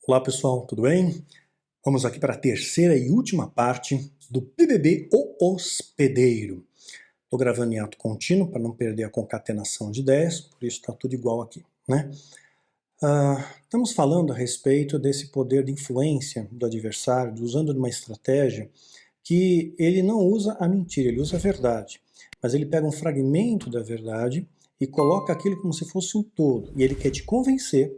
Olá pessoal, tudo bem? Vamos aqui para a terceira e última parte do BBB O Hospedeiro. Estou gravando em ato contínuo para não perder a concatenação de ideias, por isso está tudo igual aqui, né? Estamos falando a respeito desse poder de influência do adversário, usando uma estratégia que ele não usa a mentira, ele usa a verdade. Mas ele pega um fragmento da verdade e coloca aquilo como se fosse um todo. E ele quer te convencer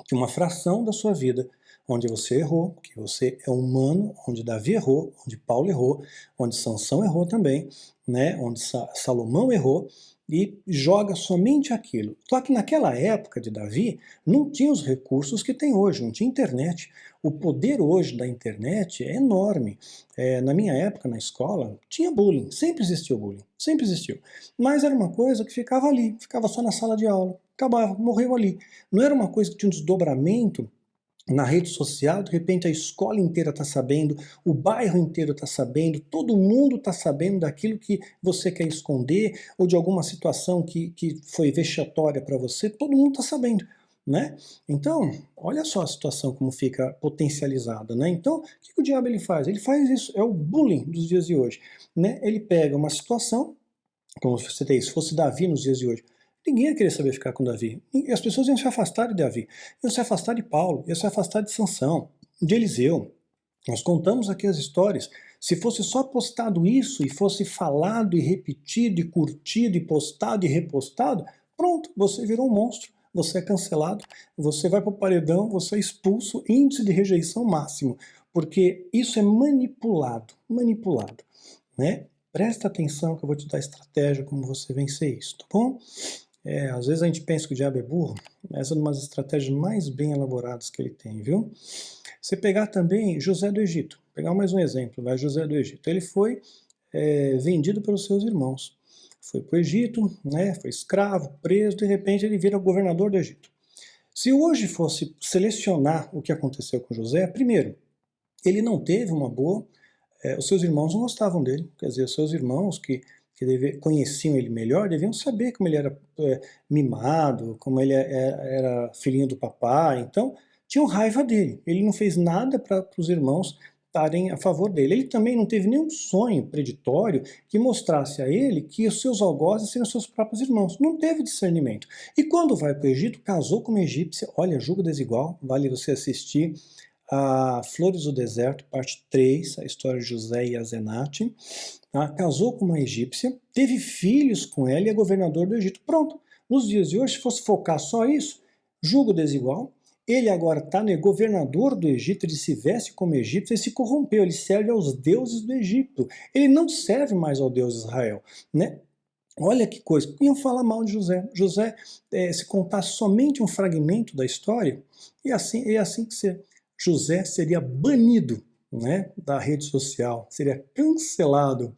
que uma fração da sua vida, onde você errou, que você é humano, onde Davi errou, onde Paulo errou, onde Sansão errou também, né, onde Salomão errou, e joga somente aquilo. Só que naquela época de Davi, não tinha os recursos que tem hoje, não tinha internet. O poder hoje da internet é enorme. Na minha época, na escola, tinha bullying, sempre existiu bullying, sempre existiu. Mas era uma coisa que ficava ali, ficava só na sala de aula, acabava, morreu ali. Não era uma coisa que tinha um desdobramento na rede social, de repente a escola inteira está sabendo, o bairro inteiro está sabendo, todo mundo está sabendo daquilo que você quer esconder, ou de alguma situação que foi vexatória para você, todo mundo está sabendo, né? Então, olha só a situação como fica potencializada, né? Então, o que o diabo ele faz? Ele faz isso, é o bullying dos dias de hoje, né? Ele pega uma situação, como você tem, se fosse Davi nos dias de hoje, ninguém ia querer saber ficar com Davi. E as pessoas iam se afastar de Davi, iam se afastar de Paulo, iam se afastar de Sansão, de Eliseu. Nós contamos aqui as histórias. Se fosse só postado isso e fosse falado e repetido e curtido e postado e repostado, pronto, você virou um monstro, você é cancelado, você vai para o paredão, você é expulso, índice de rejeição máximo, porque isso é manipulado, né? Presta atenção que eu vou te dar estratégia como você vencer isso, tá bom? Às vezes a gente pensa que o diabo é burro, mas essa é uma das estratégias mais bem elaboradas que ele tem, viu? Você pegar também José do Egito, pegar mais um exemplo, vai José do Egito. Ele foi vendido pelos seus irmãos. Foi para o Egito, né, foi escravo, preso, de repente ele vira governador do Egito. Se hoje fosse selecionar o que aconteceu com José, primeiro, ele não teve uma boa... os seus irmãos não gostavam dele, quer dizer, os seus irmãos que conheciam ele melhor, deviam saber como ele era mimado, como ele era filhinho do papai, então tinham raiva dele. Ele não fez nada para os irmãos estarem a favor dele. Ele também não teve nenhum sonho preditório que mostrasse a ele que os seus algozes seriam seus próprios irmãos. Não teve discernimento. E quando vai para o Egito, casou com uma egípcia, olha, julgo desigual, vale você assistir a Flores do Deserto, parte 3, a história de José e Azenate. Casou com uma egípcia, teve filhos com ela e é governador do Egito. Pronto. Nos dias de hoje, se fosse focar só isso, julgo desigual. Ele agora está governador do Egito, ele se veste como egípcio, ele se corrompeu, ele serve aos deuses do Egito. Ele não serve mais ao Deus de Israel, né? Olha que coisa, iam falar mal de José. José, se contasse somente um fragmento da história, é assim que ser. José seria banido, né, da rede social, seria cancelado,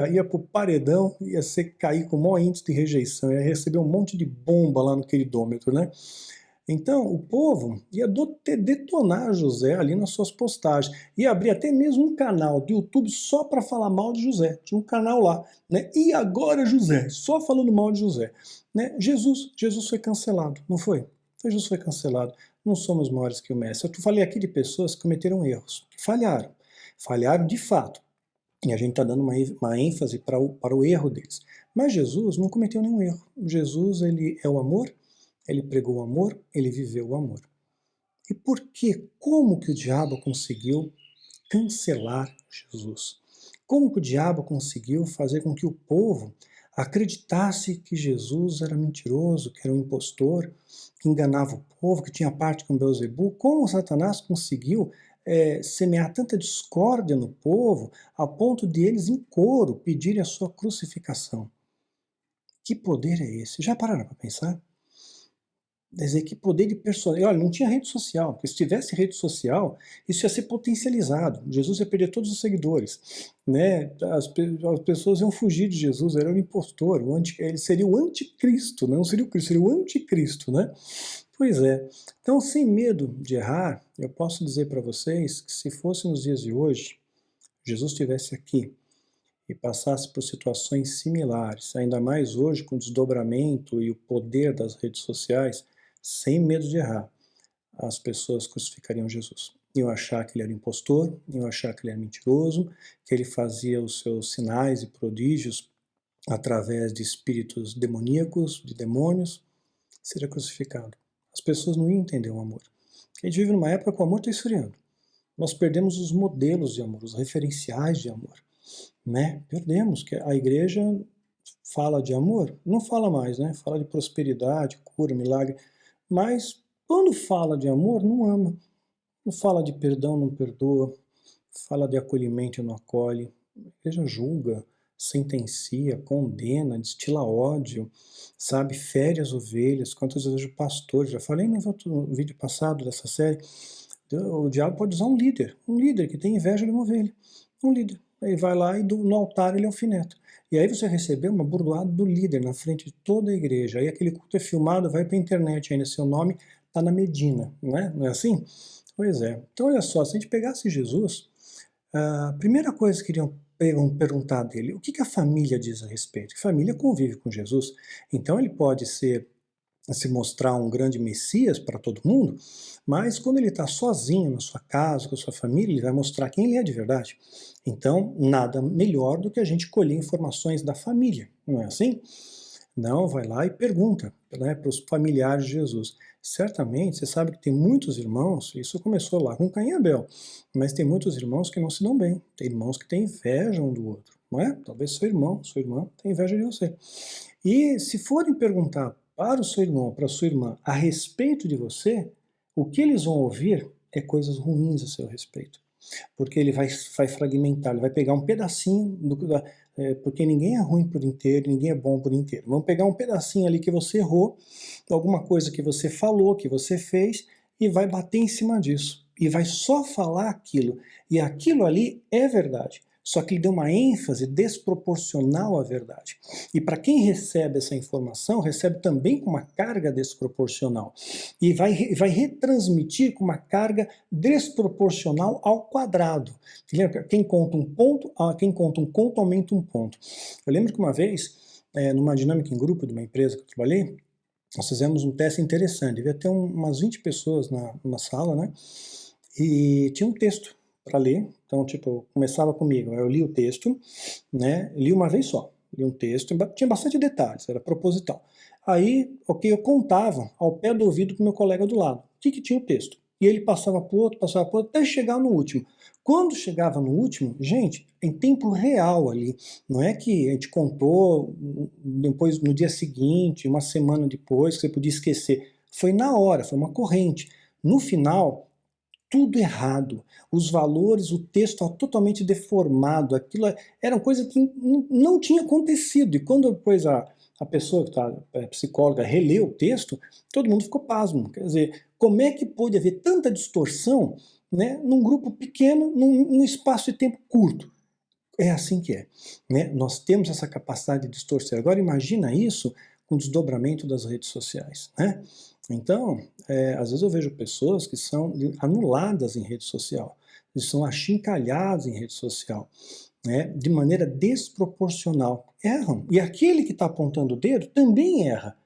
ia para o paredão, ia cair com o maior índice de rejeição, ia receber um monte de bomba lá no queridômetro, né? Então, o povo ia detonar José ali nas suas postagens. Ia abrir até mesmo um canal do YouTube só para falar mal de José. Tinha um canal lá, né? E agora José, só falando mal de José. Né? Jesus foi cancelado, não foi? Jesus foi cancelado. Não somos maiores que o Messi. Eu falei aqui de pessoas que cometeram erros, que falharam. Falharam de fato. E a gente está dando uma ênfase para o erro deles. Mas Jesus não cometeu nenhum erro. Jesus, ele é o amor, ele pregou o amor, ele viveu o amor. E por quê? Como que o diabo conseguiu cancelar Jesus? Como que o diabo conseguiu fazer com que o povo acreditasse que Jesus era mentiroso, que era um impostor, que enganava o povo, que tinha parte com Beelzebul? Como Satanás conseguiu semear tanta discórdia no povo, a ponto de eles, em coro, pedirem a sua crucificação? Que poder é esse? Já pararam para pensar? Quer dizer, que poder de personalidade. Olha, não tinha rede social, porque se tivesse rede social, isso ia ser potencializado. Jesus ia perder todos os seguidores, né? As pessoas iam fugir de Jesus, era um impostor, ele seria o anticristo, não seria o Cristo, seria o anticristo, né? Pois é. Então, sem medo de errar, eu posso dizer para vocês que se fosse nos dias de hoje, Jesus estivesse aqui, e passasse por situações similares, ainda mais hoje com o desdobramento e o poder das redes sociais, sem medo de errar, as pessoas crucificariam Jesus. Iam achar que ele era impostor, iam achar que ele era mentiroso, que ele fazia os seus sinais e prodígios através de espíritos demoníacos, de demônios, seria crucificado. As pessoas não iam entender o amor. A gente vive numa época que o amor está esfriando. Nós perdemos os modelos de amor, os referenciais de amor, né? Perdemos, que a igreja fala de amor, não fala mais, né? Fala de prosperidade, cura, milagre, mas quando fala de amor, não ama. Não fala de perdão, não perdoa. Fala de acolhimento, não acolhe. A igreja julga, sentencia, condena, destila ódio, sabe? Fere as ovelhas. Quantas vezes eu vejo pastores, já falei no vídeo passado dessa série, o diabo pode usar um líder que tem inveja de uma ovelha, um líder. Aí vai lá e no altar ele alfineta. E aí você recebeu uma burdoada do líder na frente de toda a igreja. Aí aquele culto é filmado, vai para a internet ainda, seu nome está na Medina, não é? Não é assim? Pois é. Então olha só, se a gente pegasse Jesus, a primeira coisa que iriam perguntar dele, o que a família diz a respeito? A família convive com Jesus, então ele pode se mostrar um grande Messias para todo mundo, mas quando ele está sozinho na sua casa, com a sua família, ele vai mostrar quem ele é de verdade. Então, nada melhor do que a gente colher informações da família, não é assim? Não, vai lá e pergunta, né, para os familiares de Jesus. Certamente, você sabe que tem muitos irmãos, isso começou lá com Caim e Abel, mas tem muitos irmãos que não se dão bem, tem irmãos que têm inveja um do outro, não é? Talvez seu irmão, sua irmã tem inveja de você. E se forem perguntar para o seu irmão, para a sua irmã, a respeito de você, o que eles vão ouvir é coisas ruins a seu respeito. Porque ele vai fragmentar, ele vai pegar um pedacinho, porque ninguém é ruim por inteiro, ninguém é bom por inteiro. Vamos pegar um pedacinho ali que você errou, alguma coisa que você falou, que você fez, e vai bater em cima disso. E vai só falar aquilo. E aquilo ali é verdade. Só que ele deu uma ênfase desproporcional à verdade. E para quem recebe essa informação, recebe também com uma carga desproporcional. E vai retransmitir com uma carga desproporcional ao quadrado. Lembra? Quem conta um ponto, quem conta um conto aumenta um ponto. Eu lembro que uma vez, numa dinâmica em grupo de uma empresa que eu trabalhei, nós fizemos um teste interessante. Devia ter umas 20 pessoas numa sala, né? E tinha um texto para ler. Então, tipo, começava comigo, eu li o texto, né? Li uma vez só. Li um texto, tinha bastante detalhes, era proposital. Aí, ok, eu contava ao pé do ouvido pro meu colega do lado. O que tinha o texto? E ele passava pro outro, até chegar no último. Quando chegava no último, gente, em tempo real ali, não é que a gente contou depois no dia seguinte, uma semana depois, que você podia esquecer. Foi na hora, foi uma corrente. No final, tudo errado. Os valores, o texto estava totalmente deformado. Aquilo era uma coisa que não tinha acontecido. E quando depois a pessoa que está psicóloga releu o texto, todo mundo ficou pasmo. Quer dizer, como é que pôde haver tanta distorção, né, num grupo pequeno, num espaço de tempo curto? É assim que é, né? Nós temos essa capacidade de distorcer. Agora imagina isso com o desdobramento das redes sociais, né? Então, às vezes eu vejo pessoas que são anuladas em rede social, eles são achincalhados em rede social, né, de maneira desproporcional. Erram. E aquele que está apontando o dedo também erra,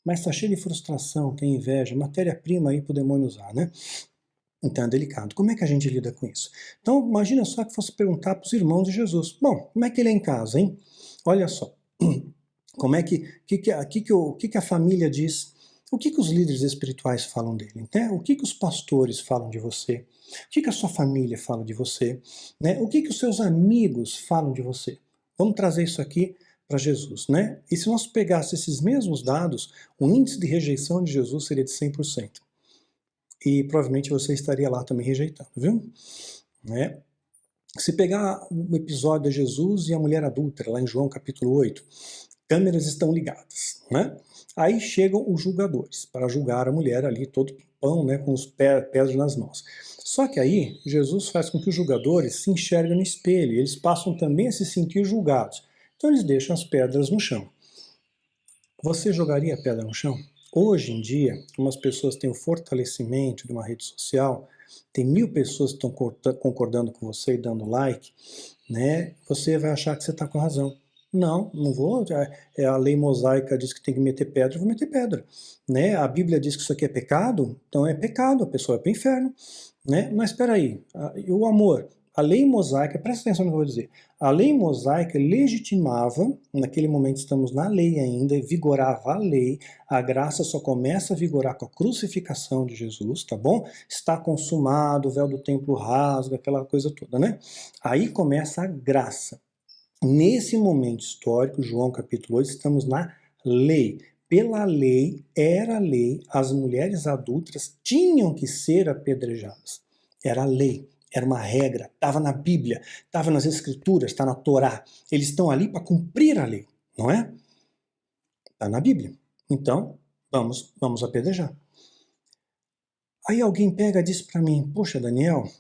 mas está cheio de frustração, tem inveja, matéria-prima aí para o demônio usar, né? Então é delicado. Como é que a gente lida com isso? Então, imagina só que fosse perguntar para os irmãos de Jesus. Bom, como é que ele é em casa, hein? Olha só. Como é que a família diz? O que os líderes espirituais falam dele? Né? O que os pastores falam de você? O que a sua família fala de você? Né? O que os seus amigos falam de você? Vamos trazer isso aqui para Jesus, né? E se nós pegássemos esses mesmos dados, o índice de rejeição de Jesus seria de 100%. E provavelmente você estaria lá também rejeitando, viu? Né? Se pegar o episódio de Jesus e a mulher adúltera, lá em João capítulo 8, câmeras estão ligadas, né? Aí chegam os julgadores para julgar a mulher ali, todo pão, né, com os pedras nas mãos. Só que aí Jesus faz com que os julgadores se enxerguem no espelho, e eles passam também a se sentir julgados. Então eles deixam as pedras no chão. Você jogaria a pedra no chão? Hoje em dia, como as pessoas têm o fortalecimento de uma rede social, tem 1000 pessoas que estão concordando com você e dando like, né? Você vai achar que você está com razão. Não, não vou. A lei mosaica diz que tem que meter pedra, eu vou meter pedra. Né? A Bíblia diz que isso aqui é pecado, então é pecado, a pessoa vai para o inferno. Né? Mas espera aí, e o amor? A lei mosaica, presta atenção no que eu vou dizer, a lei mosaica legitimava, naquele momento estamos na lei ainda, vigorava a lei, a graça só começa a vigorar com a crucificação de Jesus, tá bom? Está consumado, o véu do templo rasga, aquela coisa toda, né? Aí começa a graça. Nesse momento histórico, João capítulo 8, estamos na lei. Pela lei, era lei, as mulheres adúlteras tinham que ser apedrejadas. Era a lei, era uma regra, estava na Bíblia, estava nas Escrituras, está na Torá. Eles estão ali para cumprir a lei, não é? Está na Bíblia. Então, vamos apedrejar. Aí alguém pega e diz para mim, poxa, Daniel,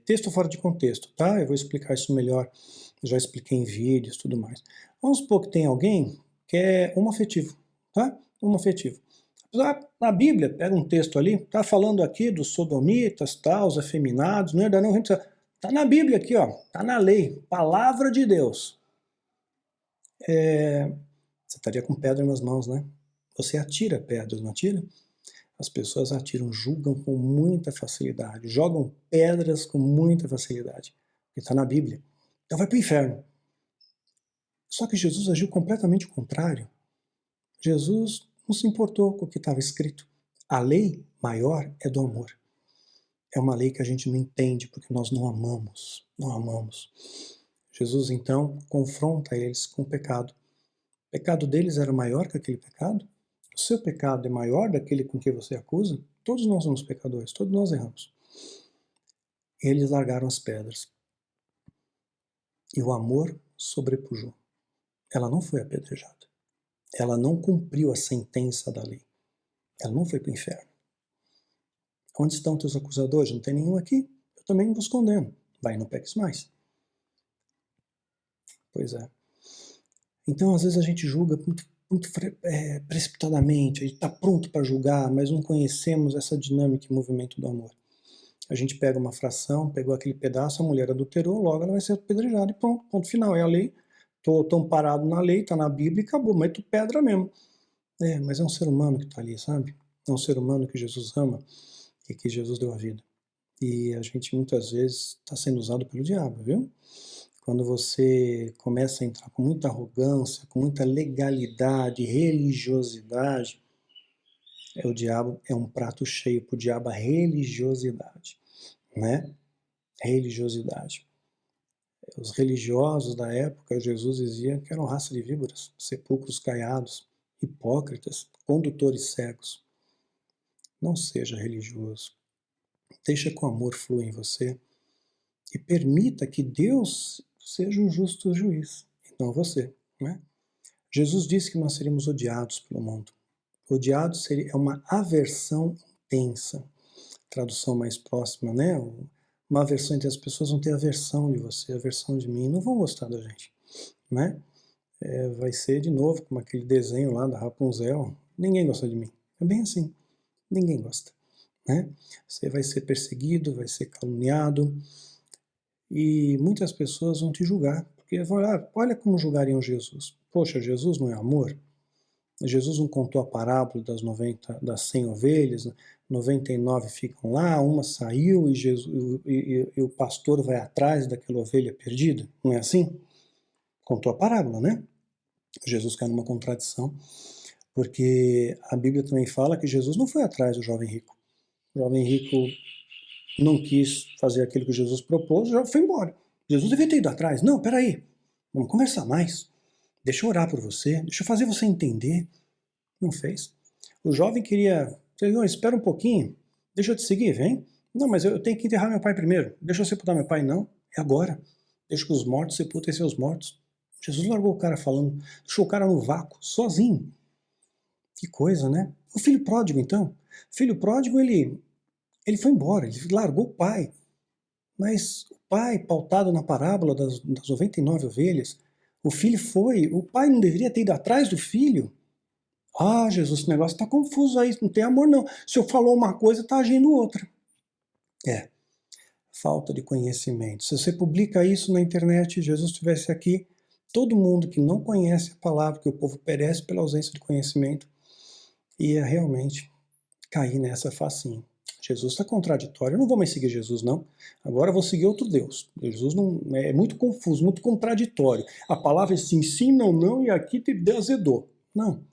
texto fora de contexto, tá? Eu vou explicar isso melhor, já expliquei em vídeos e tudo mais. Vamos supor que tem alguém que é homoafetivo, tá? Homoafetivo. Na Bíblia, pega um texto ali, tá falando aqui dos sodomitas, tá, os afeminados, não é da não, tá na Bíblia aqui, ó, tá na lei, palavra de Deus. Você estaria com pedra nas mãos, né? Você atira pedras, não atira? As pessoas atiram, julgam com muita facilidade, jogam pedras com muita facilidade, porque está na Bíblia. Então vai para o inferno. Só que Jesus agiu completamente o contrário. Jesus não se importou com o que estava escrito. A lei maior é do amor. É uma lei que a gente não entende porque nós não amamos. Não amamos. Jesus então confronta eles com o pecado. O pecado deles era maior que aquele pecado? O seu pecado é maior daquele com que você acusa? Todos nós somos pecadores, todos nós erramos. Eles largaram as pedras. E o amor sobrepujou. Ela não foi apedrejada. Ela não cumpriu a sentença da lei. Ela não foi para o inferno. Onde estão teus acusadores? Não tem nenhum aqui. Eu também vos condeno. Vai e não peques mais. Pois é. Então, às vezes a gente julga muito precipitadamente, a gente está pronto para julgar, mas não conhecemos essa dinâmica e movimento do amor. A gente pega uma fração, pegou aquele pedaço, a mulher adulterou, logo ela vai ser apedrejada e pronto, ponto final, é a lei. Estou amparado na lei, está na Bíblia e acabou, meto pedra mesmo. Mas é um ser humano que está ali, sabe? É um ser humano que Jesus ama e que Jesus deu a vida. E a gente muitas vezes está sendo usado pelo diabo, viu? Quando você começa a entrar com muita arrogância, com muita legalidade, religiosidade, o diabo é um prato cheio para o diabo, a religiosidade, né? Religiosidade. Os religiosos da época, Jesus dizia que eram raça de víboras, sepulcros caiados, hipócritas, condutores cegos. Não seja religioso. Deixa que o amor flua em você e permita que Deus seja o justo juiz, e não você, né? Jesus disse que nós seríamos odiados pelo mundo. Odiado é uma aversão intensa. Tradução mais próxima, né? Uma aversão entre as pessoas vão ter aversão de você, aversão de mim, não vão gostar da gente, né? Vai ser de novo como aquele desenho lá da Rapunzel, ninguém gosta de mim. É bem assim, ninguém gosta, né? Você vai ser perseguido, vai ser caluniado, e muitas pessoas vão te julgar, porque vão olhar, olha como julgariam Jesus. Poxa, Jesus não é amor? Jesus não contou a parábola das 100 ovelhas, 99 ficam lá, uma saiu e o pastor vai atrás daquela ovelha perdida? Não é assim? Contou a parábola, né? Jesus cai numa contradição, porque a Bíblia também fala que Jesus não foi atrás do jovem rico. O jovem rico não quis fazer aquilo que Jesus propôs, já foi embora. Jesus devia ter ido atrás. Não, peraí, vamos conversar mais. Deixa eu orar por você, deixa eu fazer você entender. Não fez. O jovem queria, Senhor, espera um pouquinho, deixa eu te seguir, vem. Não, mas eu tenho que enterrar meu pai primeiro. Deixa eu sepultar meu pai. Não, é agora. Deixa que os mortos sepultem seus mortos. Jesus largou o cara falando, deixou o cara no vácuo, sozinho. Que coisa, né? O filho pródigo, então. O filho pródigo, ele foi embora, ele largou o pai. Mas o pai, pautado na parábola das 99 ovelhas, o filho foi, o pai não deveria ter ido atrás do filho? Ah, Jesus, esse negócio está confuso aí, não tem amor não. O senhor falou uma coisa, está agindo outra. É, falta de conhecimento. Se você publica isso na internet, Jesus estivesse aqui, todo mundo que não conhece a palavra, que o povo perece pela ausência de conhecimento, ia realmente cair nessa facinho. Jesus está contraditório, eu não vou mais seguir Jesus não, agora eu vou seguir outro Deus. Jesus não, é muito confuso, muito contraditório. A palavra é sim, sim, não, não, e aqui azedou. Não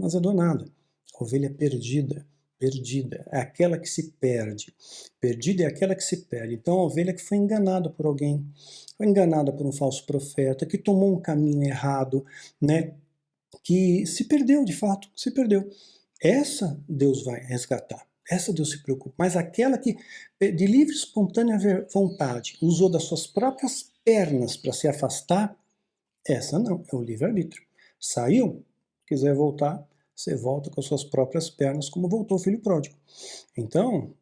azedou nada. A ovelha perdida, perdida, é aquela que se perde. Perdida é aquela que se perde. Então a ovelha que foi enganada por alguém, foi enganada por um falso profeta, que tomou um caminho errado, né? Que se perdeu de fato, se perdeu. Essa Deus vai resgatar, essa Deus se preocupa. Mas aquela que, de livre e espontânea vontade, usou das suas próprias pernas para se afastar, essa não, é o livre-arbítrio. Saiu, quiser voltar, você volta com as suas próprias pernas, como voltou o filho pródigo. Então,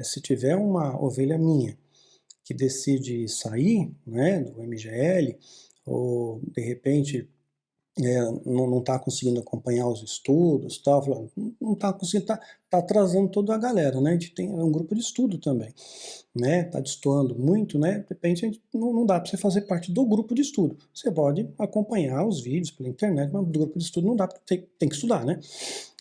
se tiver uma ovelha minha que decide sair, né, do MGL, ou de repente não está conseguindo acompanhar os estudos, tal, não está conseguindo, tá atrasando toda a galera, né? A gente tem um grupo de estudo também, né? Está destoando muito, né? De repente não dá para você fazer parte do grupo de estudo. Você pode acompanhar os vídeos pela internet, mas do grupo de estudo não dá, porque tem que estudar, né?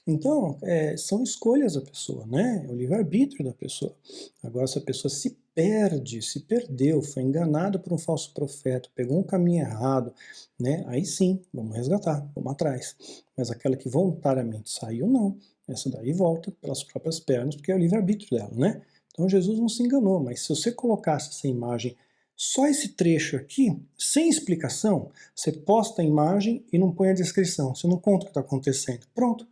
Então, são escolhas da pessoa, né? É o livre-arbítrio da pessoa. Agora, se a pessoa se perde, se perdeu, foi enganada por um falso profeta, pegou um caminho errado, né? Aí sim, vamos resgatar, vamos atrás. Mas aquela que voluntariamente saiu, não. Essa daí volta pelas próprias pernas, porque é o livre-arbítrio dela, né? Então Jesus não se enganou, mas se você colocasse essa imagem, só esse trecho aqui, sem explicação, você posta a imagem e não põe a descrição, você não conta o que está acontecendo. Pronto.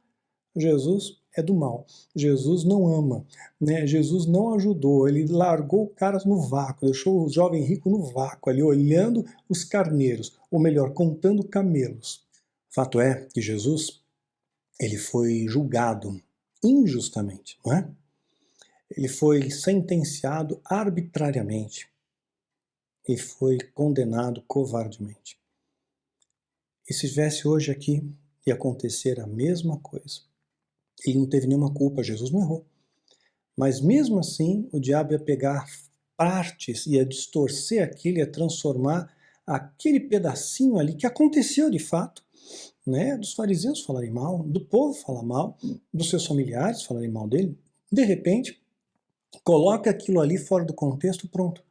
Jesus é do mal. Jesus não ama, né? Jesus não ajudou, ele largou o cara no vácuo, deixou o jovem rico no vácuo, ali olhando os carneiros, ou melhor, contando camelos. Fato é que Jesus, ele foi julgado injustamente, não é? Ele foi sentenciado arbitrariamente e foi condenado covardemente. E se estivesse hoje aqui, ia acontecer a mesma coisa. Ele não teve nenhuma culpa, Jesus não errou. Mas mesmo assim, o diabo ia pegar partes, ia distorcer aquilo, ia transformar aquele pedacinho ali, que aconteceu de fato, né, dos fariseus falarem mal, do povo falar mal, dos seus familiares falarem mal dele. De repente, coloca aquilo ali fora do contexto, pronto,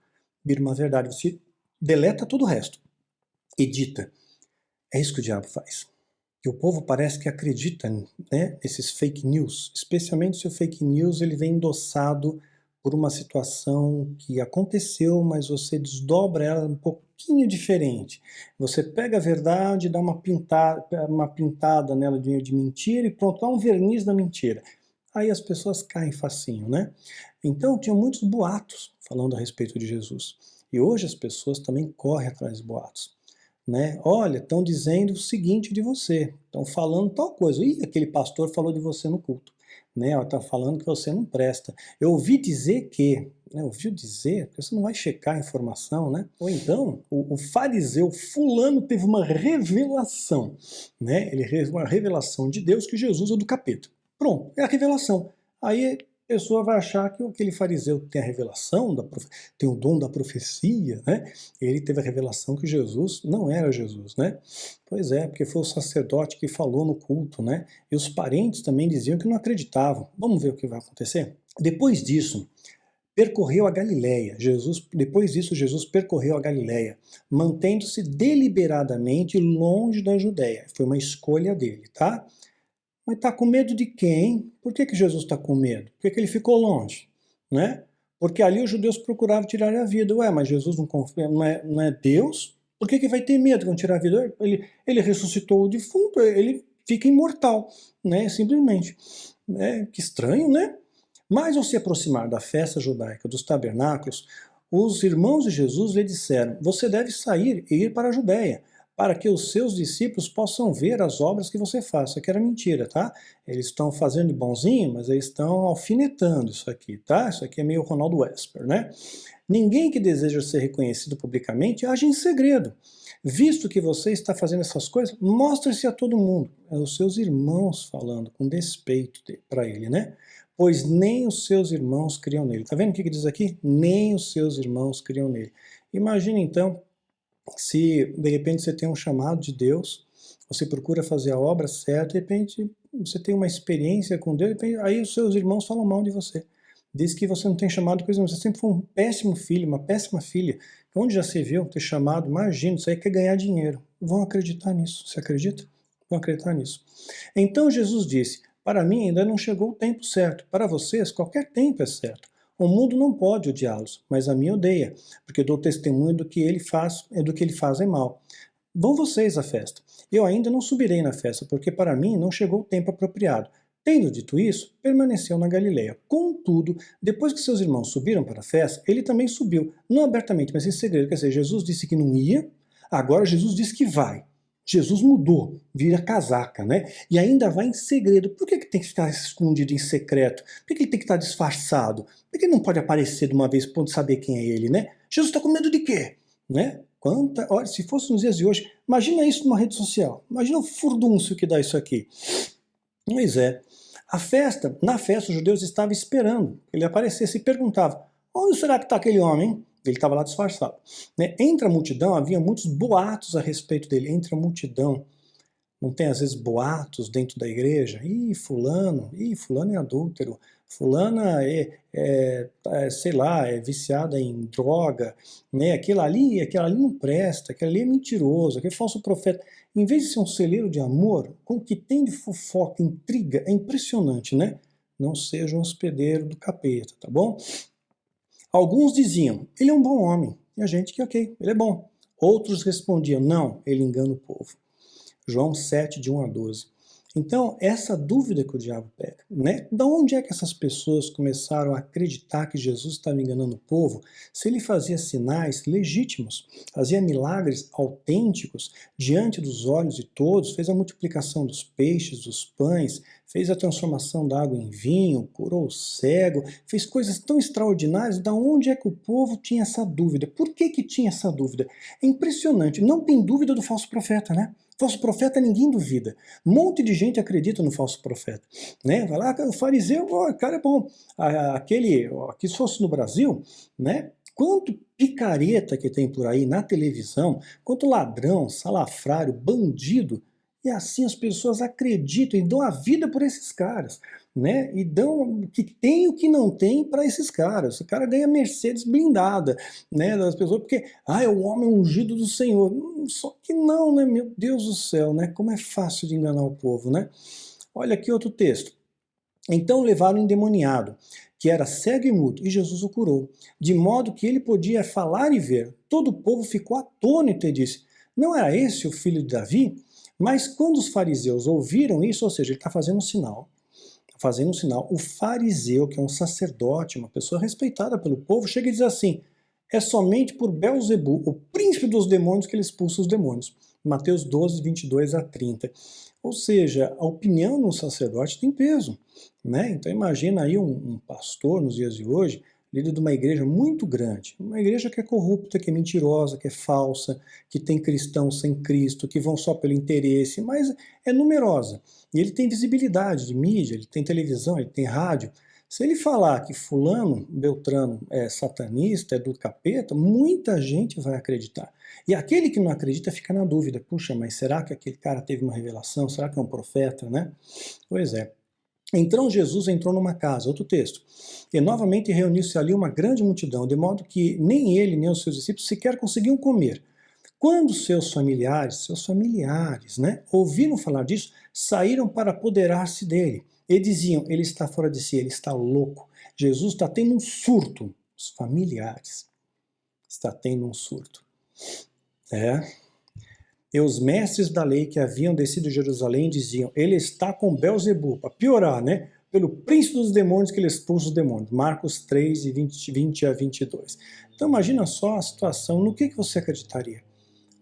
vira uma verdade. Você deleta todo o resto, edita. É isso que o diabo faz. E o povo parece que acredita, né, nesses fake news, especialmente se o fake news ele vem endossado por uma situação que aconteceu, mas você desdobra ela um pouquinho diferente. Você pega a verdade, dá uma pintada nela de mentira e pronto, dá um verniz da mentira. Aí as pessoas caem facinho, né? Então tinha muitos boatos falando a respeito de Jesus. E hoje as pessoas também correm atrás de boatos. Né? Olha, estão dizendo o seguinte de você, estão falando tal coisa. Ih, aquele pastor falou de você no culto. Né? Está falando que você não presta. Eu ouvi dizer que, né? Ouviu dizer, porque você não vai checar a informação, né? Ou então, o fariseu fulano teve uma revelação, né? Ele teve uma revelação de Deus que Jesus é do capeta. Pronto, é a revelação. Aí a pessoa vai achar que aquele fariseu tem a revelação, tem o dom da profecia, né? Ele teve a revelação que Jesus não era Jesus, né? Pois é, porque foi o sacerdote que falou no culto, né? E os parentes também diziam que não acreditavam. Vamos ver o que vai acontecer? Depois disso, percorreu a Galileia. Depois disso, Jesus percorreu a Galileia, mantendo-se deliberadamente longe da Judéia. Foi uma escolha dele, tá? Mas está com medo de quem? Por que Jesus está com medo? Por que ele ficou longe? Né? Porque ali os judeus procuravam tirar a vida. Ué, mas Jesus não é Deus? Por que vai ter medo de vão tirar a vida? Ele ressuscitou o defunto, ele fica imortal, né? Simplesmente. Que estranho, né? Mas ao se aproximar da festa judaica dos tabernáculos, os irmãos de Jesus lhe disseram: você deve sair e ir para a Judéia, para que os seus discípulos possam ver as obras que você faz. Isso aqui era mentira, tá? Eles estão fazendo de bonzinho, mas eles estão alfinetando isso aqui, tá? Isso aqui é meio Ronaldo Esper, né? Ninguém que deseja ser reconhecido publicamente age em segredo. Visto que você está fazendo essas coisas, mostre-se a todo mundo. É os seus irmãos falando com despeito para ele, né? Pois nem os seus irmãos criam nele. Tá vendo o que diz aqui? Nem os seus irmãos criam nele. Imagina então, se de repente você tem um chamado de Deus, você procura fazer a obra certa, de repente você tem uma experiência com Deus, aí os seus irmãos falam mal de você. Diz que você não tem chamado coisa nenhuma, você sempre foi um péssimo filho, uma péssima filha. Onde já se viu ter chamado? Imagina, isso aí quer ganhar dinheiro. Vão acreditar nisso, você acredita? Vão acreditar nisso. Então Jesus disse, para mim ainda não chegou o tempo certo, para vocês qualquer tempo é certo. O mundo não pode odiá-los, mas a mim odeia, porque dou testemunho do que ele faz é mal. Vão vocês à festa. Eu ainda não subirei na festa, porque para mim não chegou o tempo apropriado. Tendo dito isso, permaneceu na Galileia. Contudo, depois que seus irmãos subiram para a festa, ele também subiu, não abertamente, mas em segredo. Quer dizer, Jesus disse que não ia, agora Jesus disse que vai. Jesus mudou, vira casaca, né? E ainda vai em segredo. Por que tem que ficar escondido em secreto? Por que ele tem que estar disfarçado? Por que ele não pode aparecer de uma vez para saber quem é ele, né? Jesus está com medo de quê? Né? Olha, se fosse nos dias de hoje, imagina isso numa rede social. Imagina o furdúncio que dá isso aqui. Pois é. Na festa, os judeus estavam esperando que ele aparecesse e perguntavam, onde será que está aquele homem? Ele estava lá disfarçado. Né? Entre a multidão, havia muitos boatos a respeito dele. Entre a multidão, não tem às vezes boatos dentro da igreja? Fulano é adúltero. Fulana sei lá, é viciada em droga. Né? Aquilo ali não presta, aquele ali é mentiroso, aquele é falso profeta. Em vez de ser um celeiro de amor, com o que tem de fofoca, intriga, é impressionante, né? Não seja um hospedeiro do capeta, tá bom? Alguns diziam, ele é um bom homem. E a gente que, ok, ele é bom. Outros respondiam, não, ele engana o povo. João 7, de 1 a 12. Então, essa dúvida que o diabo pega, né? Da onde é que essas pessoas começaram a acreditar que Jesus estava enganando o povo, se ele fazia sinais legítimos, fazia milagres autênticos diante dos olhos de todos, fez a multiplicação dos peixes, dos pães, fez a transformação da água em vinho, curou o cego, fez coisas tão extraordinárias, da onde é que o povo tinha essa dúvida? Por que tinha essa dúvida? É impressionante, não tem dúvida do falso profeta, né? Falso profeta ninguém duvida. Um monte de gente acredita no falso profeta. Né? Vai lá, o fariseu, o cara é bom. Aqui se fosse no Brasil, né? Quanto picareta que tem por aí na televisão, quanto ladrão, salafrário, bandido, e assim as pessoas acreditam e dão a vida por esses caras, né? E dão o que tem e o que não tem para esses caras. O cara ganha Mercedes blindada, né? Das pessoas, porque é o homem ungido do Senhor. Só que não, né? Meu Deus do céu, né? Como é fácil de enganar o povo, né? Olha aqui outro texto. Então levaram o endemoniado, que era cego e mudo, e Jesus o curou, de modo que ele podia falar e ver. Todo o povo ficou atônito e disse, não era esse o filho de Davi? Mas quando os fariseus ouviram isso, ou seja, ele está fazendo um sinal, o fariseu, que é um sacerdote, uma pessoa respeitada pelo povo, chega e diz assim, é somente por Belzebu, o príncipe dos demônios, que ele expulsa os demônios. Mateus 12, 22 a 30. Ou seja, a opinião de um sacerdote tem peso. Né? Então imagina aí um pastor nos dias de hoje, líder de uma igreja muito grande, uma igreja que é corrupta, que é mentirosa, que é falsa, que tem cristãos sem Cristo, que vão só pelo interesse, mas é numerosa. E ele tem visibilidade de mídia, ele tem televisão, ele tem rádio. Se ele falar que fulano, Beltrano é satanista, é do capeta, muita gente vai acreditar. E aquele que não acredita fica na dúvida, puxa, mas será que aquele cara teve uma revelação? Será que é um profeta, né? Pois é. Então Jesus entrou numa casa, outro texto, e novamente reuniu-se ali uma grande multidão, de modo que nem ele nem os seus discípulos sequer conseguiam comer. Quando seus familiares, né, ouviram falar disso, saíram para apoderar-se dele. E diziam, ele está fora de si, ele está louco. Jesus está tendo um surto. Os familiares está tendo um surto. E os mestres da lei que haviam descido de Jerusalém diziam, ele está com Belzebu, para piorar, né? Pelo príncipe dos demônios que ele expulsa os demônios. Marcos 3, 20 a 22. Então imagina só a situação, no que você acreditaria?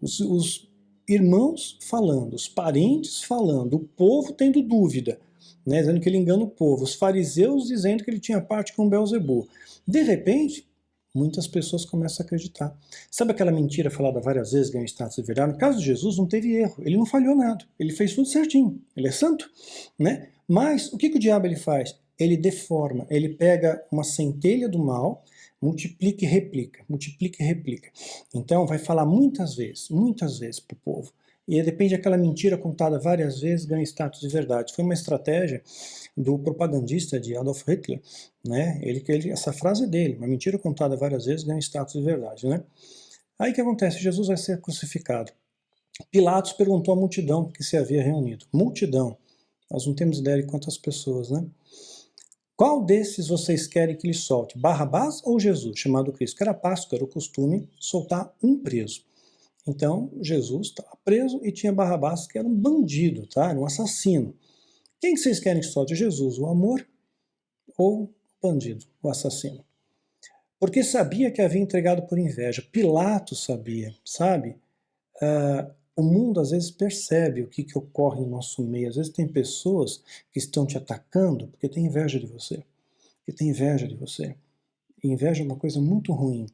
Os irmãos falando, os parentes falando, o povo tendo dúvida, né, dizendo que ele engana o povo, os fariseus dizendo que ele tinha parte com Belzebu. De repente, muitas pessoas começam a acreditar. Sabe aquela mentira falada várias vezes, ganha status de verdade? No caso de Jesus, não teve erro, ele não falhou nada, ele fez tudo certinho, ele é santo, né? Mas o que o diabo ele faz? Ele deforma, ele pega uma centelha do mal, multiplica e replica, multiplica e replica. Então vai falar muitas vezes para o povo. E depende daquela mentira contada várias vezes, ganha status de verdade. Foi uma estratégia do propagandista de Adolf Hitler, né? Essa frase é dele, uma mentira contada várias vezes ganha status de verdade, né? Aí o que acontece? Jesus vai ser crucificado. Pilatos perguntou à multidão que se havia reunido. Multidão. Nós não temos ideia de quantas pessoas, né? Qual desses vocês querem que lhe solte? Barrabás ou Jesus, chamado Cristo? Que era Páscoa, era o costume soltar um preso. Então, Jesus estava preso e tinha Barrabás, que era um bandido, tá? Era um assassino. Quem que vocês querem que solte? Jesus, o amor ou o bandido, o assassino? Porque sabia que havia entregado por inveja. Pilatos sabia, sabe? O mundo às vezes percebe o que ocorre no nosso meio. Às vezes tem pessoas que estão te atacando porque tem inveja de você. Que tem inveja de você. E inveja é uma coisa muito ruim.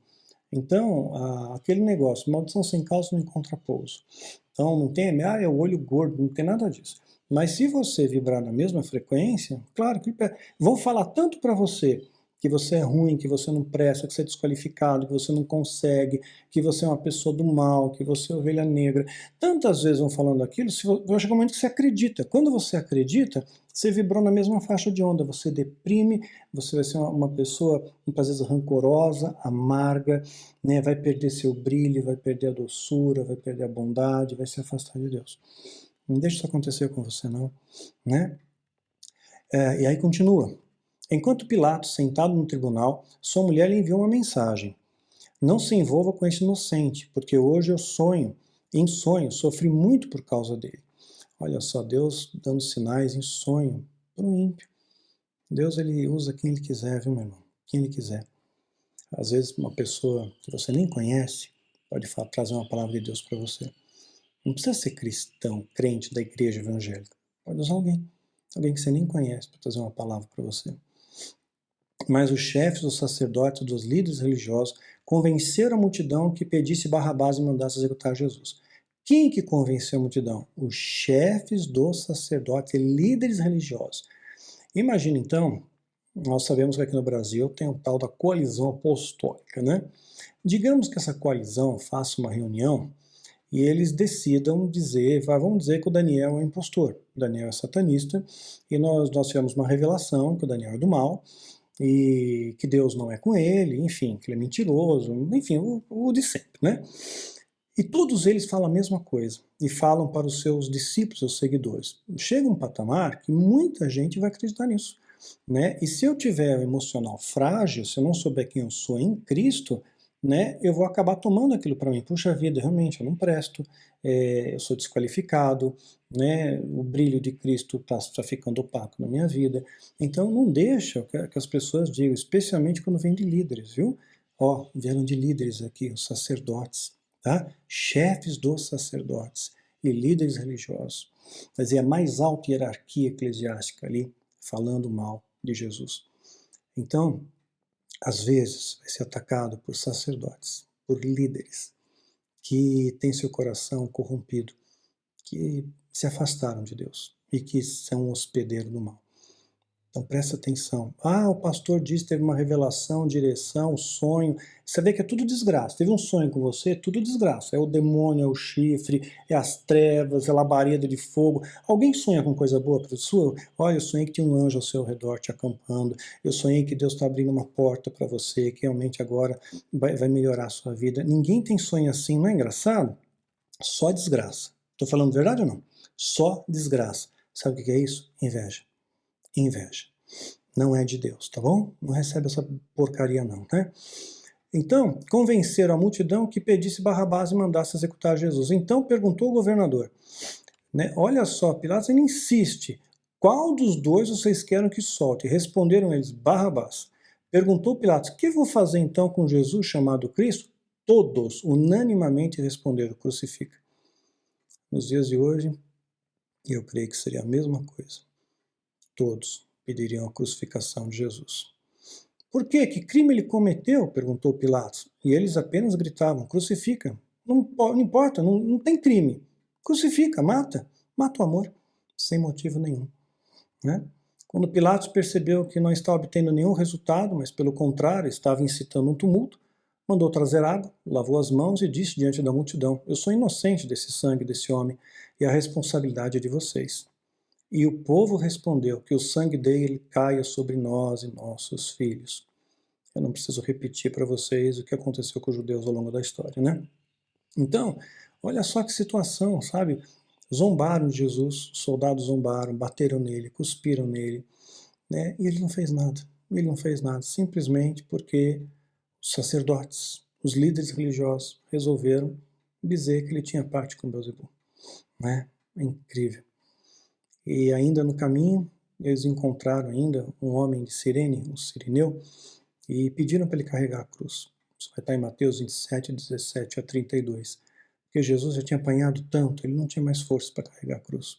Então, aquele negócio, maldição sem causa não encontra pouso. Então, não tem, é o olho gordo, não tem nada disso. Mas se você vibrar na mesma frequência, claro que vão falar tanto para você que você é ruim, que você não presta, que você é desqualificado, que você não consegue, que você é uma pessoa do mal, que você é ovelha negra. Tantas vezes vão falando aquilo, vai chegar um momento que você acredita. Quando você acredita, você vibrou na mesma faixa de onda, você deprime, você vai ser uma pessoa, muitas vezes, rancorosa, amarga, né? Vai perder seu brilho, vai perder a doçura, vai perder a bondade, vai se afastar de Deus. Não deixe isso acontecer com você, não, né? E aí continua. Enquanto Pilatos, sentado no tribunal, sua mulher lhe enviou uma mensagem. Não se envolva com esse inocente, porque hoje eu sonho, em sonho, sofri muito por causa dele. Olha só, Deus dando sinais em sonho para o ímpio. Deus ele usa quem ele quiser, viu, meu irmão? Quem ele quiser. Às vezes uma pessoa que você nem conhece pode trazer uma palavra de Deus para você. Não precisa ser cristão, crente da igreja evangélica. Pode usar alguém que você nem conhece para trazer uma palavra para você. Mas os chefes dos sacerdotes e dos líderes religiosos convenceram a multidão que pedisse Barrabás e mandasse executar Jesus. Quem que convenceu a multidão? Os chefes dos sacerdotes e líderes religiosos. Imagina então, nós sabemos que aqui no Brasil tem o tal da coalizão apostólica, né? Digamos que essa coalizão faça uma reunião e eles decidam dizer, vamos dizer que o Daniel é impostor, o Daniel é satanista, e nós tivemos uma revelação que o Daniel é do mal, e que Deus não é com ele, enfim, que ele é mentiroso, enfim, o de sempre, né? E todos eles falam a mesma coisa, e falam para os seus discípulos, seus seguidores. Chega um patamar que muita gente vai acreditar nisso, né? E se eu tiver um emocional frágil, se eu não souber quem eu sou em Cristo, né, eu vou acabar tomando aquilo para mim. Puxa vida, realmente, eu não presto, eu sou desqualificado, né, o brilho de Cristo está ficando opaco na minha vida. Então não deixa que as pessoas digam, especialmente quando vem de líderes, viu? Ó, vieram de líderes aqui, os sacerdotes, tá? Chefes dos sacerdotes e líderes religiosos. Quer dizer, a mais alta hierarquia eclesiástica ali, falando mal de Jesus. Então, às vezes, vai ser atacado por sacerdotes, por líderes que têm seu coração corrompido, que se afastaram de Deus e que são hospedeiro do mal. Então presta atenção. O pastor disse que teve uma revelação, direção, sonho. Você vê que é tudo desgraça. Teve um sonho com você, tudo desgraça. É o demônio, é o chifre, é as trevas, é a labareda de fogo. Alguém sonha com coisa boa para sua? Olha, eu sonhei que tinha um anjo ao seu redor te acampando. Eu sonhei que Deus está abrindo uma porta para você, que realmente agora vai melhorar a sua vida. Ninguém tem sonho assim, não é engraçado? Só desgraça. Estou falando verdade ou não? Só desgraça. Sabe o que é isso? Inveja. Inveja. Não é de Deus, tá bom? Não recebe essa porcaria não, né? Então, convenceram a multidão que pedisse Barrabás e mandasse executar Jesus. Então perguntou o governador, né? Olha só, Pilatos ele insiste, qual dos dois vocês querem que solte? Responderam eles, Barrabás. Perguntou Pilatos, o que vou fazer então com Jesus chamado Cristo? Todos, unanimamente responderam, crucifica. nos dias de hoje, eu creio que seria a mesma coisa. Todos pediriam a crucificação de Jesus. Por quê? Que crime ele cometeu? Perguntou Pilatos. E eles apenas gritavam, crucifica. Não importa, não tem crime. Crucifica, mata o amor, sem motivo nenhum. Né? Quando Pilatos percebeu que não estava obtendo nenhum resultado, mas pelo contrário, estava incitando um tumulto, mandou trazer água, lavou as mãos e disse diante da multidão, eu sou inocente desse sangue desse homem e a responsabilidade é de vocês. E o povo respondeu que o sangue dele caia sobre nós e nossos filhos. Eu não preciso repetir para vocês o que aconteceu com os judeus ao longo da história, né? Então, olha só que situação, sabe? Zombaram de Jesus, os soldados zombaram, bateram nele, cuspiram nele, né? E ele não fez nada. Ele não fez nada, simplesmente porque os sacerdotes, os líderes religiosos resolveram dizer que ele tinha parte com Beelzebul, né? É incrível. E ainda no caminho, eles encontraram ainda um homem de Cirene, um sirineu, e pediram para ele carregar a cruz. Isso vai estar em Mateus 27, 17 a 32. Porque Jesus já tinha apanhado tanto, ele não tinha mais força para carregar a cruz.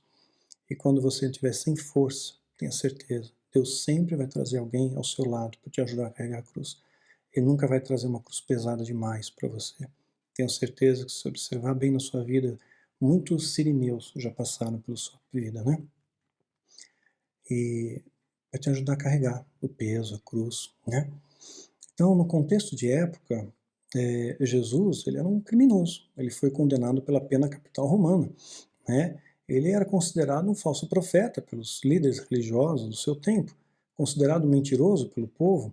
E quando você estiver sem força, tenha certeza, Deus sempre vai trazer alguém ao seu lado para te ajudar a carregar a cruz. Ele nunca vai trazer uma cruz pesada demais para você. Tenho certeza que se observar bem na sua vida, muitos sirineus já passaram pela sua vida, né? E vai te ajudar a carregar o peso, a cruz, né? Então, no contexto de época, Jesus ele era um criminoso. Ele foi condenado pela pena capital romana, né? Ele era considerado um falso profeta pelos líderes religiosos do seu tempo, considerado mentiroso pelo povo.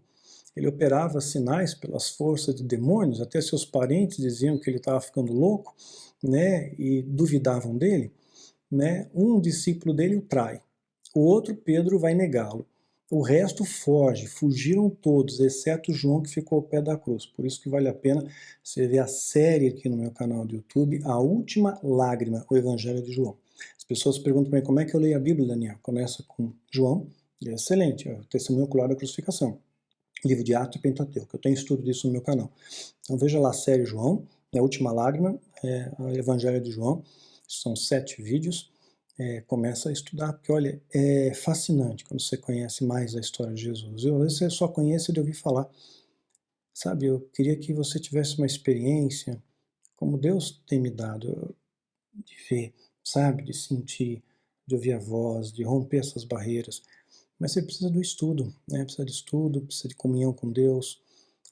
Ele operava sinais pelas forças de demônios, até seus parentes diziam que ele estava ficando louco, né? E duvidavam dele, né? Um discípulo dele o trai. O outro, Pedro, vai negá-lo. O resto foge, fugiram todos, exceto João que ficou ao pé da cruz. Por isso que vale a pena você ver a série aqui no meu canal do YouTube, A Última Lágrima, o Evangelho de João. As pessoas perguntam para mim como é que eu leio a Bíblia, Daniel. Começa com João, e é excelente, é o testemunho ocular da crucificação. Livro de Atos e Pentateuco, eu tenho estudo disso no meu canal. Então veja lá a série João, A Última Lágrima, o Evangelho de João, são 7 vídeos. Começa a estudar, porque olha, é fascinante quando você conhece mais a história de Jesus. Às vezes você só conhece de ouvir falar. Sabe, eu queria que você tivesse uma experiência, como Deus tem me dado, de ver, sabe, de sentir, de ouvir a voz, de romper essas barreiras. Mas você precisa do estudo, né? Precisa de estudo, precisa de comunhão com Deus.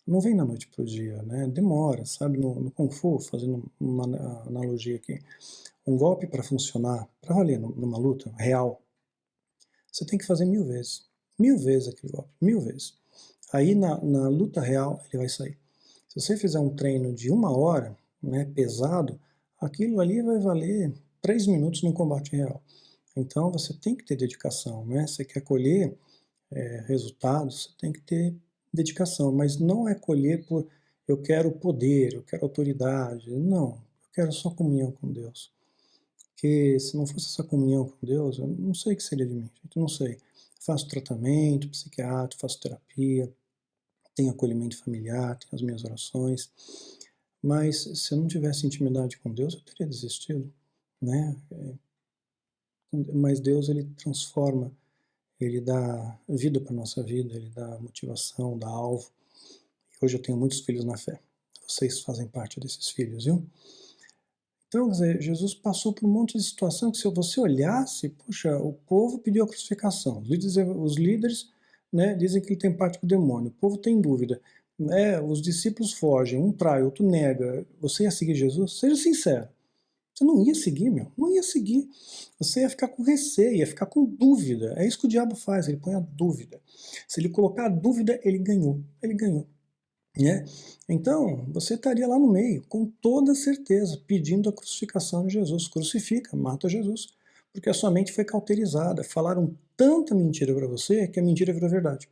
Não vem da noite para o dia, né? Demora, sabe? No Kung Fu, fazendo uma analogia aqui, um golpe para funcionar, para valer numa luta real, você tem que fazer 1000 vezes aquele golpe, 1000 vezes. Aí na luta real ele vai sair. Se você fizer um treino de 1 hora, né, pesado, aquilo ali vai valer 3 minutos num combate real. Então você tem que ter dedicação, né? Você quer colher resultados, você tem que ter dedicação, mas não é colher por eu quero poder, eu quero autoridade, não, eu quero só comunhão com Deus. Porque se não fosse essa comunhão com Deus, eu não sei o que seria de mim, gente, não sei. Faço tratamento psiquiátrico, faço terapia, tenho acolhimento familiar, tenho as minhas orações, mas se eu não tivesse intimidade com Deus, eu teria desistido, né? Mas Deus, ele transforma, ele dá vida para a nossa vida, ele dá motivação, dá alvo. E hoje eu tenho muitos filhos na fé. Vocês fazem parte desses filhos, viu? Então, quer dizer, Jesus passou por um monte de situação que se você olhasse, puxa, o povo pediu a crucificação. Os líderes, né, dizem que ele tem parte com o demônio. O povo tem dúvida. Né, os discípulos fogem, um trai, outro nega. Você ia seguir Jesus? Seja sincero. Você não ia seguir, meu. Não ia seguir. Você ia ficar com receio, ia ficar com dúvida. É isso que o diabo faz, ele põe a dúvida. Se ele colocar a dúvida, ele ganhou. Ele ganhou. Né? Então, você estaria lá no meio, com toda certeza, pedindo a crucificação de Jesus. Crucifica, mata Jesus. Porque a sua mente foi cauterizada. Falaram tanta mentira para você que a mentira virou verdade.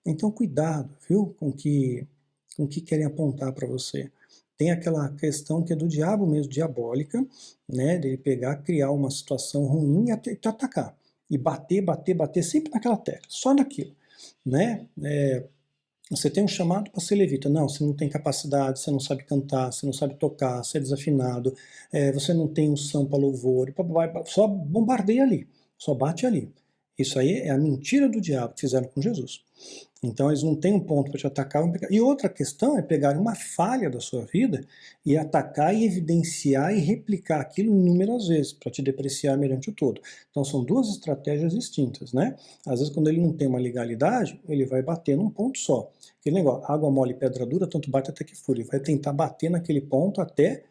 Então, cuidado, viu, com o que querem apontar para você. Tem aquela questão que é do diabo mesmo, diabólica, né, dele pegar, criar uma situação ruim e te atacar. E bater, bater, bater, sempre naquela tecla, só naquilo. Né? Você tem um chamado para ser levita. Não, você não tem capacidade, você não sabe cantar, você não sabe tocar, você é desafinado, você não tem unção para louvor, só bombardeia ali, só bate ali. Isso aí é a mentira do diabo que fizeram com Jesus. Então eles não têm um ponto para te atacar. E outra questão é pegar uma falha da sua vida e atacar e evidenciar e replicar aquilo inúmeras vezes para te depreciar mediante o todo. Então são duas estratégias distintas, né? Às vezes quando ele não tem uma legalidade, ele vai bater num ponto só. Aquele negócio, água mole e pedra dura, tanto bate até que fura. Ele vai tentar bater naquele ponto até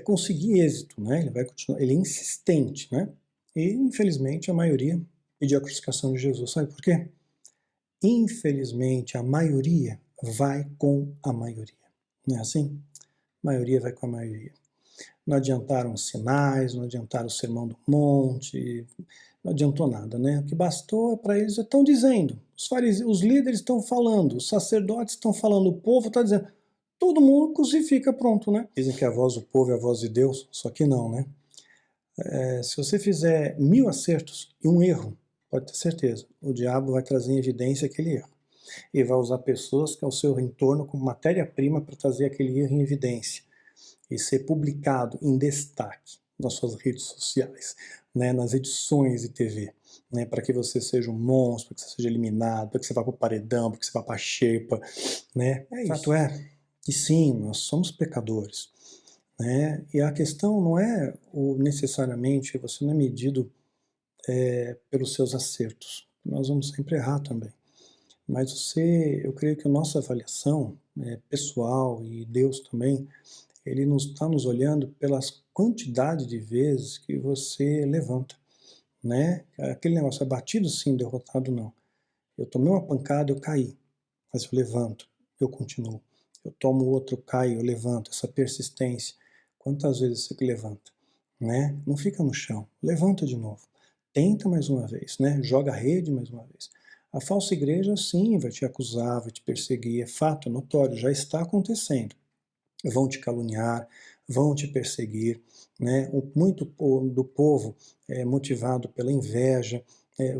conseguir êxito, né? Ele vai continuar, ele é insistente, né? E infelizmente a maioria pediu a crucificação de Jesus. Sabe por quê? Infelizmente, a maioria vai com a maioria. Não é assim? A maioria vai com a maioria. Não adiantaram os sinais, não adiantaram o sermão do monte, não adiantou nada, né? O que bastou para eles, estão dizendo, os líderes estão falando, os sacerdotes estão falando, o povo está dizendo, todo mundo crucifica, pronto, né? Dizem que a voz do povo é a voz de Deus, só que não, né? Se você fizer 1000 acertos e um erro, pode ter certeza, o diabo vai trazer em evidência aquele erro. E vai usar pessoas que é o seu entorno como matéria-prima para trazer aquele erro em evidência. E ser publicado em destaque nas suas redes sociais, né, nas edições de TV, né, para que você seja um monstro, para que você seja eliminado, para que você vá para o paredão, para que você vá para a xepa. Né? O fato é que sim, nós somos pecadores. Né? E a questão não é necessariamente você não é medido pelos seus acertos. Nós vamos sempre errar também. Mas eu creio que a nossa avaliação pessoal e Deus também, ele está nos olhando pelas quantidade de vezes que você levanta. Né? Aquele negócio é batido sim, derrotado não. Eu tomei uma pancada, eu caí, mas eu levanto, eu continuo. Eu tomo outro, eu caio, eu levanto. Essa persistência. Quantas vezes você levanta? Né? Não fica no chão, levanta de novo. Tenta mais uma vez, né? Joga a rede mais uma vez. A falsa igreja, sim, vai te acusar, vai te perseguir, é fato, é notório, já está acontecendo. Vão te caluniar, vão te perseguir, né? Muito do povo é motivado pela inveja,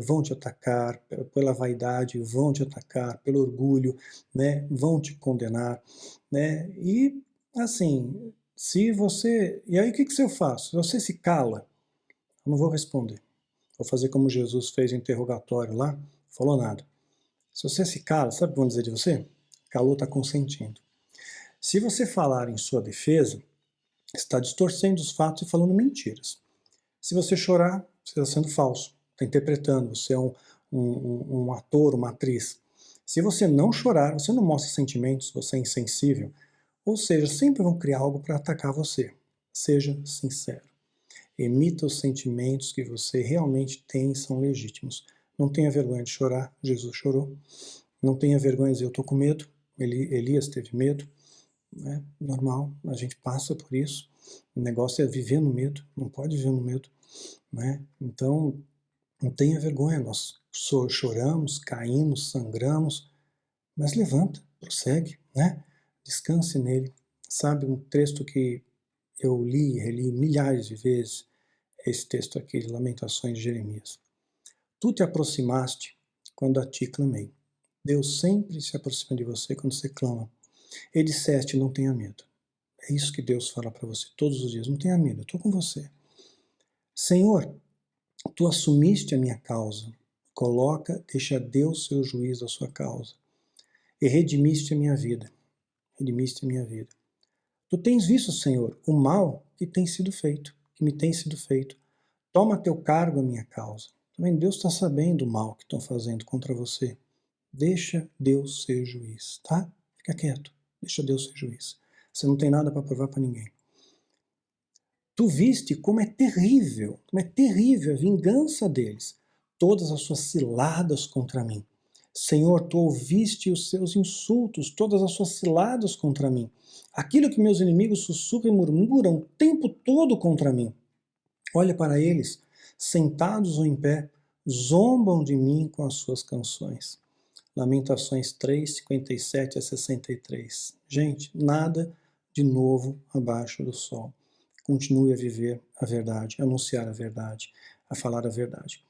vão te atacar, pela vaidade, vão te atacar, pelo orgulho, né? Vão te condenar, né? E, assim, se você... E aí o que eu faço? Se você se cala, eu não vou responder. Vou fazer como Jesus fez o interrogatório lá, falou nada. Se você se cala, sabe o que vão dizer de você? Calou está consentindo. Se você falar em sua defesa, está distorcendo os fatos e falando mentiras. Se você chorar, você está sendo falso, está interpretando, você é um ator, uma atriz. Se você não chorar, você não mostra sentimentos, você é insensível. Ou seja, sempre vão criar algo para atacar você. Seja sincero. Emita os sentimentos que você realmente tem e são legítimos. Não tenha vergonha de chorar, Jesus chorou. Não tenha vergonha de dizer, eu estou com medo, Elias teve medo. Né? Normal, a gente passa por isso. O negócio é viver no medo, não pode viver no medo. Né? Então, não tenha vergonha, nós choramos, caímos, sangramos, mas levanta, prossegue, né? Descanse nele. Sabe, um texto que eu li e reli milhares de vezes, esse texto aqui de Lamentações de Jeremias. Tu te aproximaste quando a ti clamei. Deus sempre se aproxima de você quando você clama. E disseste, não tenha medo. É isso que Deus fala para você todos os dias. Não tenha medo, eu estou com você. Senhor, tu assumiste a minha causa. Deixa Deus seu juízo à sua causa. E redimiste a minha vida. Redimiste a minha vida. Tu tens visto, Senhor, o mal que tem sido feito, que me tem sido feito. Toma a teu cargo a minha causa. Também Deus está sabendo o mal que estão fazendo contra você. Deixa Deus ser juiz, tá? Fica quieto. Deixa Deus ser juiz. Você não tem nada para provar para ninguém. Tu viste como é terrível a vingança deles, todas as suas ciladas contra mim. Senhor, tu ouviste os seus insultos, todas as suas ciladas contra mim. Aquilo que meus inimigos sussurram e murmuram o tempo todo contra mim. Olha para eles, sentados ou em pé, zombam de mim com as suas canções. Lamentações 3, 57 a 63. Gente, nada de novo abaixo do sol. Continue a viver a verdade, a anunciar a verdade, a falar a verdade.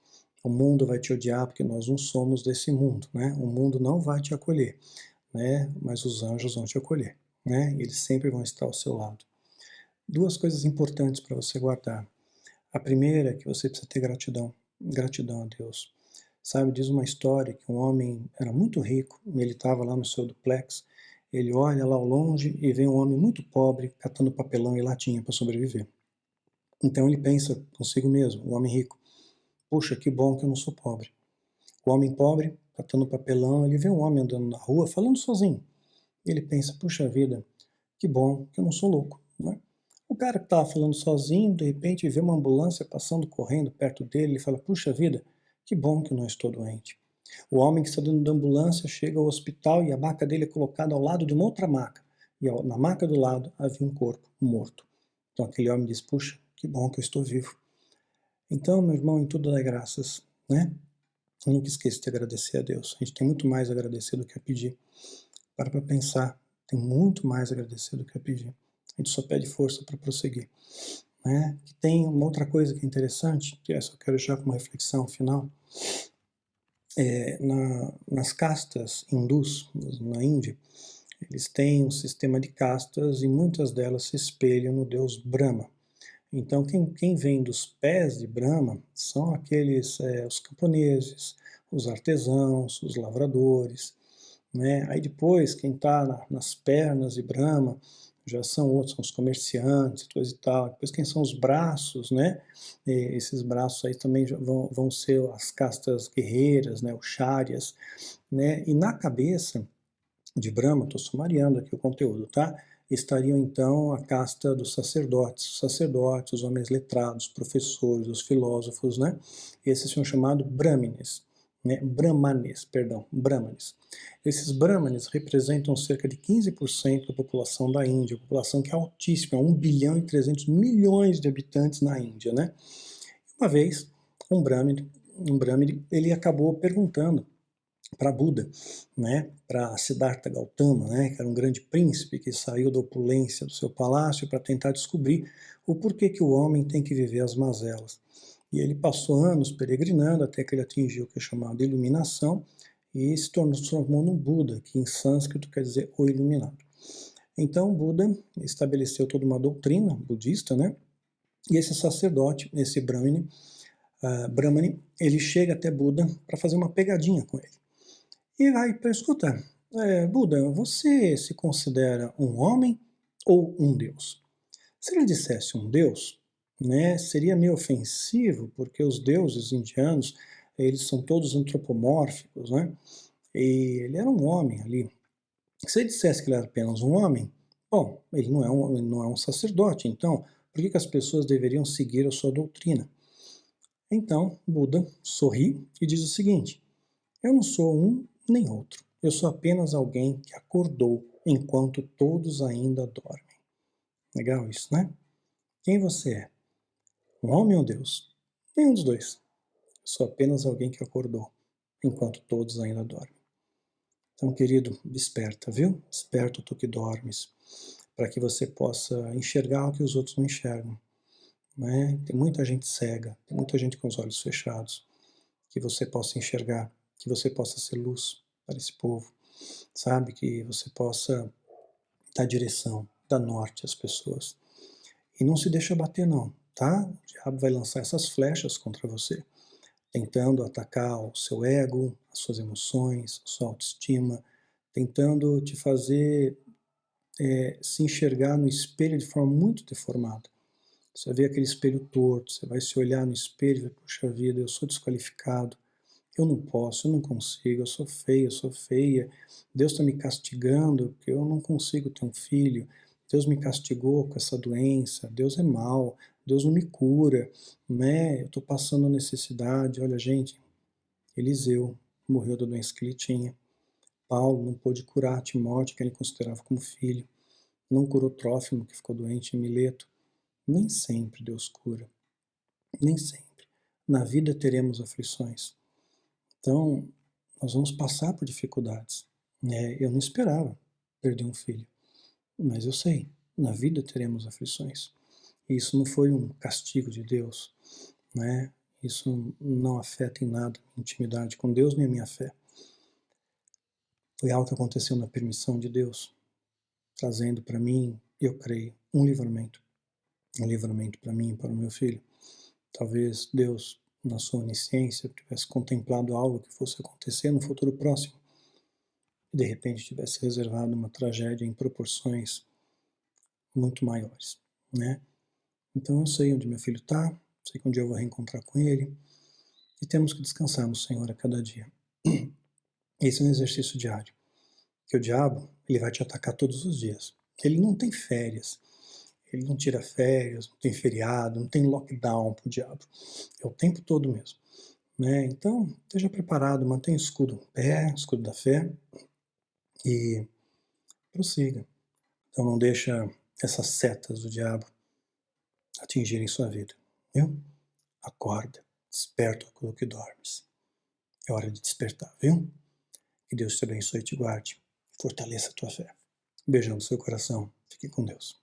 O mundo vai te odiar porque nós não somos desse mundo, né? O mundo não vai te acolher. né? Mas os anjos vão te acolher, né? Eles sempre vão estar ao seu lado. Duas coisas importantes para você guardar. A primeira é que você precisa ter gratidão, gratidão a Deus. Sabe, diz uma história que um homem era muito rico, ele estava lá no seu duplex, ele olha lá ao longe e vê um homem muito pobre catando papelão e latinha para sobreviver. Então ele pensa consigo mesmo, o homem rico, puxa, que bom que eu não sou pobre. O homem pobre, catando papelão, ele vê um homem andando na rua falando sozinho. Ele pensa, puxa vida, que bom que eu não sou louco, né? O cara que estava falando sozinho, de repente vê uma ambulância passando correndo perto dele, ele fala, puxa vida, que bom que eu não estou doente. O homem que está dentro da ambulância chega ao hospital e a maca dele é colocada ao lado de uma outra maca. E na maca do lado havia um corpo morto. Então aquele homem diz, puxa, que bom que eu estou vivo. Então, meu irmão, em tudo dá graças, né? Nunca esqueça de agradecer a Deus. A gente tem muito mais a agradecer do que a pedir. Para pensar, tem muito mais a agradecer do que a pedir. A gente só pede força para prosseguir. Né? E tem uma outra coisa que é interessante, que essa eu quero já com uma reflexão final. Nas castas hindus, na Índia, eles têm um sistema de castas e muitas delas se espelham no deus Brahma. Então, quem vem dos pés de Brahma são aqueles, os camponeses, os artesãos, os lavradores, né? Aí depois, quem está nas pernas de Brahma, já são outros, são os comerciantes, coisa e tal. Depois quem são os braços, né? E esses braços aí também vão ser as castas guerreiras, né? Os chárias, né? E na cabeça de Brahma, estou sumariando aqui o conteúdo, tá? Estariam então a casta dos sacerdotes, os homens letrados, professores, os filósofos, né? Esses são chamados Brahmanes, né? Brahmanes. Esses Brahmanes representam cerca de 15% da população da Índia, população que é altíssima, 1 bilhão e 300 milhões de habitantes na Índia, né? Uma vez, um Brahmane, ele acabou perguntando para Buda, né, para Siddhartha Gautama, né, que era um grande príncipe que saiu da opulência do seu palácio para tentar descobrir o porquê que o homem tem que viver as mazelas. E ele passou anos peregrinando até que ele atingiu o que é chamado iluminação e se transformou num Buda, que em sânscrito quer dizer o iluminado. Então Buda estabeleceu toda uma doutrina budista, né, e esse sacerdote, esse Brahmani, ele chega até Buda para fazer uma pegadinha com ele. E vai para escutar. Buda, você se considera um homem ou um deus? Se ele dissesse um deus, né, seria meio ofensivo, porque os deuses indianos, eles são todos antropomórficos, né? E ele era um homem ali. Se ele dissesse que ele era apenas um homem, bom, ele não é um sacerdote, então por que as pessoas deveriam seguir a sua doutrina? Então, Buda sorri e diz o seguinte, eu não sou um nem outro. Eu sou apenas alguém que acordou enquanto todos ainda dormem. Legal isso, né? Quem você é? Um homem ou Deus? Nenhum dos dois. Eu sou apenas alguém que acordou enquanto todos ainda dormem. Então, querido, desperta, viu? Desperta tu que dormes, para que você possa enxergar o que os outros não enxergam. Né? Tem muita gente cega, tem muita gente com os olhos fechados. Que você possa enxergar, que você possa ser luz para esse povo, sabe? Que você possa dar direção, dar norte às pessoas. E não se deixa bater não, tá? O diabo vai lançar essas flechas contra você, tentando atacar o seu ego, as suas emoções, a sua autoestima, tentando te fazer se enxergar no espelho de forma muito deformada. Você vai ver aquele espelho torto, você vai se olhar no espelho e vai, puxa vida, eu sou desqualificado, eu não posso, eu não consigo, eu sou feio, eu sou feia, Deus está me castigando porque eu não consigo ter um filho, Deus me castigou com essa doença, Deus é mau, Deus não me cura, né? Eu estou passando necessidade. Olha, gente, Eliseu morreu da doença que ele tinha, Paulo não pôde curar Timóteo, que ele considerava como filho, não curou Trófimo, que ficou doente em Mileto. Nem sempre Deus cura, nem sempre. Na vida teremos aflições. Então, nós vamos passar por dificuldades. Eu não esperava perder um filho, mas eu sei, na vida teremos aflições. E isso não foi um castigo de Deus, né? Isso não afeta em nada a minha intimidade com Deus nem a minha fé. Foi algo que aconteceu na permissão de Deus, trazendo para mim, eu creio, um livramento para mim e para o meu filho. Talvez Deus, na sua onisciência, tivesse contemplado algo que fosse acontecer no futuro próximo e de repente tivesse reservado uma tragédia em proporções muito maiores, né? Então eu sei onde meu filho está, sei que um dia eu vou reencontrar com ele e temos que descansar no Senhor a cada dia. Esse é um exercício diário, que o diabo ele vai te atacar todos os dias. Ele não tem férias, ele não tira férias, não tem feriado, não tem lockdown para o diabo. É o tempo todo mesmo, né? Então, esteja preparado, mantenha o escudo no pé, o escudo da fé e prossiga. Então não deixa essas setas do diabo atingirem sua vida, viu? Acorda, desperta aquilo que dormes. É hora de despertar, viu? Que Deus te abençoe e te guarde. Fortaleça a tua fé. Um beijão no seu coração. Fique com Deus.